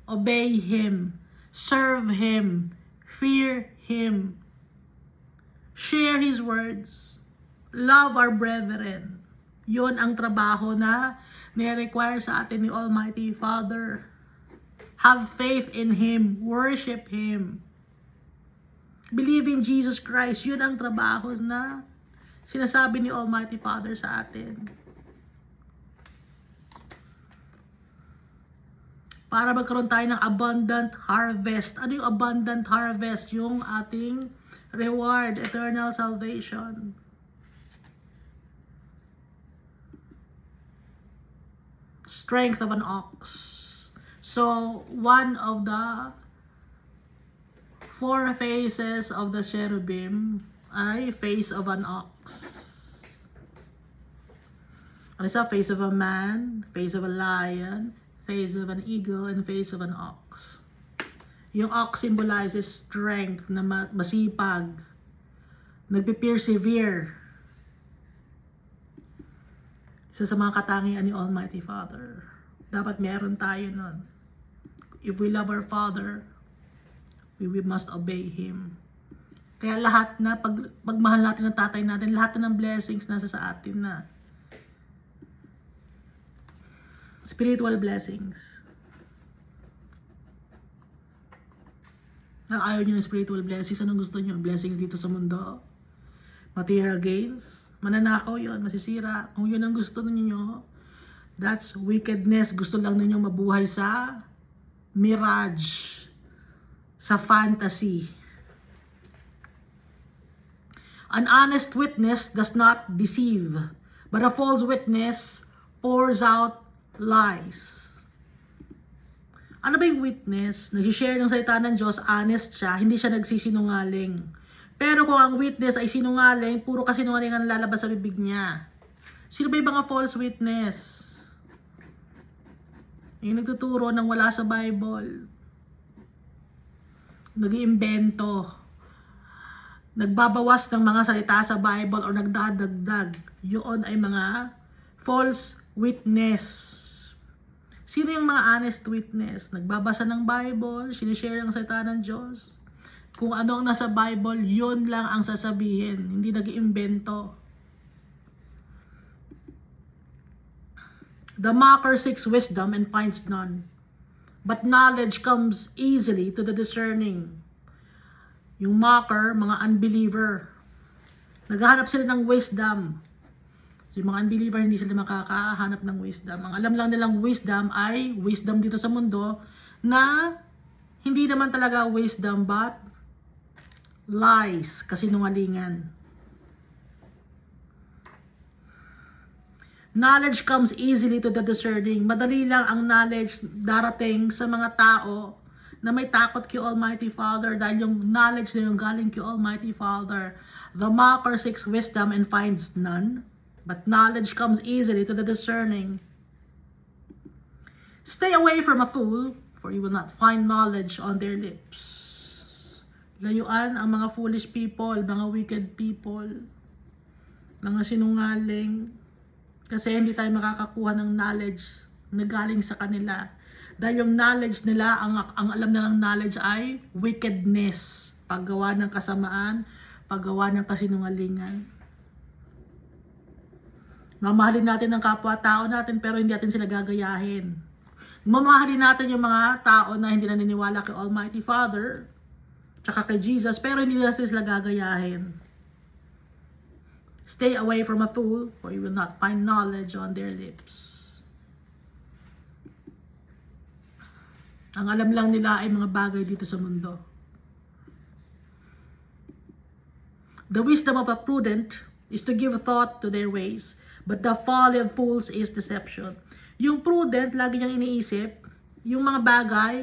Obey Him. Serve Him. Fear Him. Share His words. Love our brethren. Yun ang trabaho na ni-require sa atin ni Almighty Father. Have faith in Him. Worship Him. Believe in Jesus Christ. Yun ang trabaho na sinasabi ni Almighty Father sa atin. Para magkaroon tayo ng abundant harvest. Ano yung abundant harvest? Yung ating reward, eternal salvation. Strength of an ox. So, one of the 4 faces of the cherubim ay face of an ox. Ano sa face of a man, face of a lion, face of an eagle, and face of an ox. Yung ox symbolizes strength, na masipag, nagpe-persevere. Isa sa mga katangian ni Almighty Father. Dapat meron tayo nun. If we love our Father, we must obey Him. Kaya lahat na, pagmahal natin ng tatay natin, lahat na ng blessings nasa sa atin na. Spiritual blessings. Ayaw nyo ng spiritual blessings. Anong gusto nyo? Blessings dito sa mundo? Material gains? Mananakaw yon, masisira. Kung yun ang gusto ninyo, that's wickedness. Gusto lang ninyo mabuhay sa mirage, sa fantasy. An honest witness does not deceive, but a false witness pours out lies. Ano ba yung witness? Nag-share ng salita ng Diyos, honest siya, hindi siya nagsisinungaling. Pero kung ang witness ay sinungaling, puro kasinungaling ang lalabas sa bibig niya. Sino ba yung mga false witness? Yung nagtuturo ng wala sa Bible. Nag-iimbento. Nagbabawas ng mga salita sa Bible o nagdadagdag. Yun ay mga false witness. Sino yung mga honest witness? Nagbabasa ng Bible, sinishare ang salita ng Diyos. Kung ano ang nasa Bible, yun lang ang sasabihin. Hindi nag-iimbento. The mocker seeks wisdom and finds none. But knowledge comes easily to the discerning. Yung mocker, mga unbeliever. Naghahanap sila ng wisdom. So, yung mga unbeliever, hindi sila makakahanap ng wisdom. Ang alam lang nilang wisdom ay wisdom dito sa mundo na hindi naman talaga wisdom but lies, kasinungalingan. Knowledge comes easily to the discerning. Madali lang ang knowledge darating sa mga tao na may takot kay Almighty Father dahil yung knowledge na yung galing kay Almighty Father. The mocker seeks wisdom and finds none. But knowledge comes easily to the discerning. Stay away from a fool, for you will not find knowledge on their lips. Layuan ang mga foolish people, mga wicked people, mga sinungaling, kasi hindi tayo makakakuha ng knowledge na galing sa kanila. Dahil yung knowledge nila, ang alam nilang knowledge ay wickedness, paggawa ng kasamaan, paggawa ng kasinungalingan. Mamahalin natin ang kapwa-tao natin pero hindi natin sila gagayahin. Mamahalin natin yung mga tao na hindi naniniwala kay Almighty Father, tsaka kay Jesus, pero hindi natin sila gagayahin. Stay away from a fool, for you will not find knowledge on their lips. Ang alam lang nila ay mga bagay dito sa mundo. The wisdom of a prudent is to give thought to their ways, but the folly of fools is deception. Yung prudent, lagi niyang iniisip, yung mga bagay,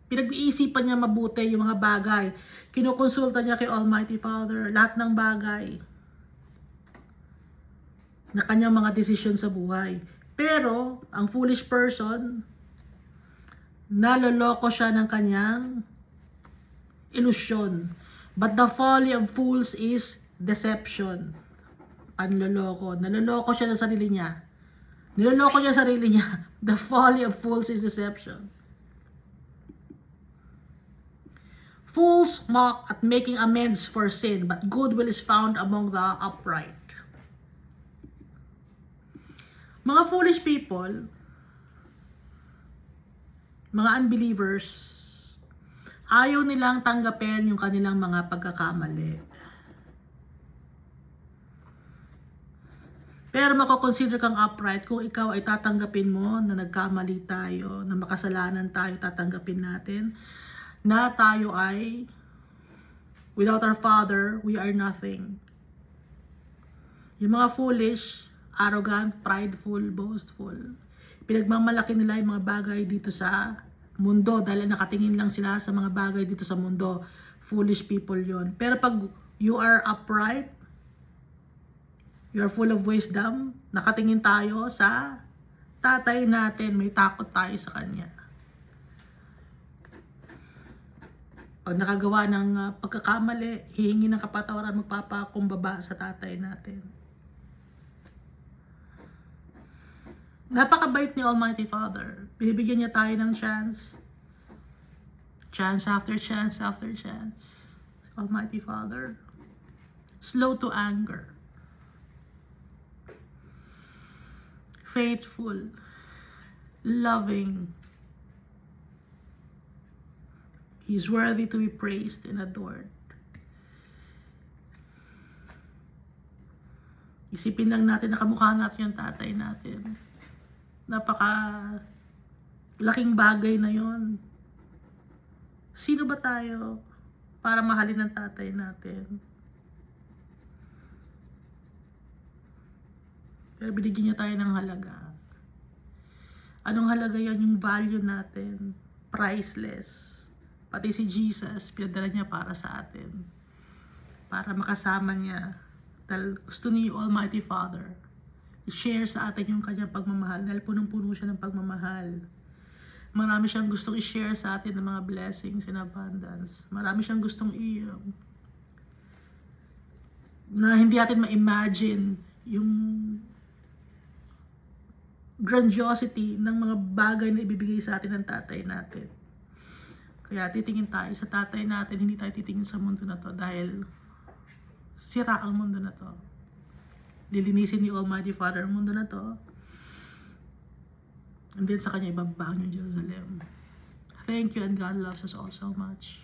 pinag-iisipan niya mabuti yung mga bagay. Kinukonsulta niya kay Almighty Father, lahat ng bagay na kanyang mga desisyon sa buhay. Pero, ang foolish person, naloloko siya ng kanyang ilusyon. But the folly of fools is deception. Panloloko. Naloloko siya sa sarili niya. Niloloko niya sarili niya. The folly of fools is deception. Fools mock at making amends for sin, but goodwill is found among the upright. Mga foolish people, mga unbelievers, ayaw nilang tanggapin yung kanilang mga pagkakamali. Pero mako-consider kang upright kung ikaw ay tatanggapin mo na nagkamali tayo, na makasalanan tayo, tatanggapin natin, na tayo ay, without our Father, we are nothing. Yung mga foolish, arrogant, prideful, boastful, pinagmamalaki nila yung mga bagay dito sa mundo dahil nakatingin lang sila sa mga bagay dito sa mundo. Foolish people yon. Pero pag you are upright, you're full of wisdom, nakatingin tayo sa tatay natin, may takot tayo sa kanya. Pag nakagawa ng pagkakamali, hihingi ng kapatawaran, magpapakumbaba sa tatay natin. Napakabait ni Almighty Father. Binibigyan niya tayo ng chance. Chance after chance after chance. Almighty Father. Slow to anger. Faithful, loving. He's worthy to be praised and adored. Isipin lang natin na kamukha natin yung tatay natin. Laking bagay na yon. Sino ba tayo para mahalin ang tatay natin? Pero binigyan niya tayo ng halaga. Anong halaga yan? Yung value natin. Priceless. Pati si Jesus, pinadala niya para sa atin. Para makasama niya. Dahil gusto ni Almighty Father i-share sa atin yung kanyang pagmamahal. Dahil punong-puno siya ng pagmamahal. Marami siyang gustong i-share sa atin ng mga blessings in abundance. Marami siyang gustong na hindi natin ma-imagine yung grandiosity ng mga bagay na ibibigay sa atin ng tatay natin. Kaya titingin tayo sa tatay natin, hindi tayo titingin sa mundo na to dahil sira ang mundo na to. Lilinisin ni Almighty Father ang mundo na to. And then sa kanya ibabang yung Jerusalem. Thank you, and God loves us all so much.